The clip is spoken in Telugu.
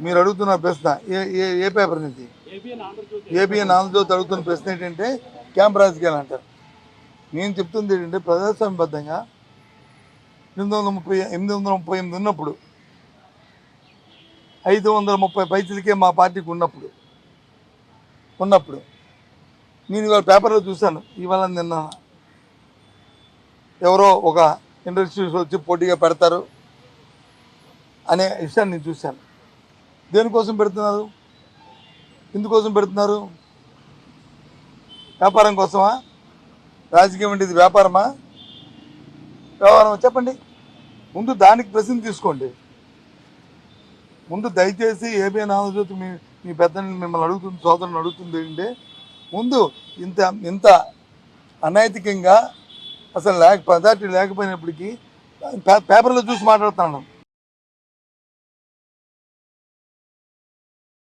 మీరు అడుగుతున్న ప్రశ్న ఏ పేపర్ నుంచి ఏబిఎన్ ఆంధ్రజ్యోతి అడుగుతున్న ప్రశ్న ఏంటంటే క్యాంప్ రాజకీయాలు అంటారు. నేను చెప్తుంది ఏంటంటే ప్రజాస్వామ్యబద్ధంగా 838 ఉన్నప్పుడు 530 పైసలకే మా పార్టీకి ఉన్నప్పుడు నేను ఇవాళ పేపర్లో చూశాను. ఇవాళ నిన్న ఎవరో ఒక ఇండస్ట్రీస్ వచ్చి పోటీగా పెడతారు అనే విషయాన్ని నేను చూశాను. దేనికోసం పెడుతున్నారు? ఎందుకోసం పెడుతున్నారు? వ్యాపారం కోసమా? రాజకీయం అంటే ఇది వ్యాపారమా? వ్యవహారమా? చెప్పండి. ముందు దానికి ప్రశ్న తీసుకోండి. ముందు దయచేసి ఏబిఎన్ ఆంధ్రజ్యోతి మీ పెద్దని మిమ్మల్ని అడుగుతుంది, సోదరుని అడుగుతుంది ఏంటంటే ముందు ఇంత అనైతికంగా అసలు పదార్థం లేకపోయినప్పటికీ పేపర్లో చూసి మాట్లాడుతున్నాను.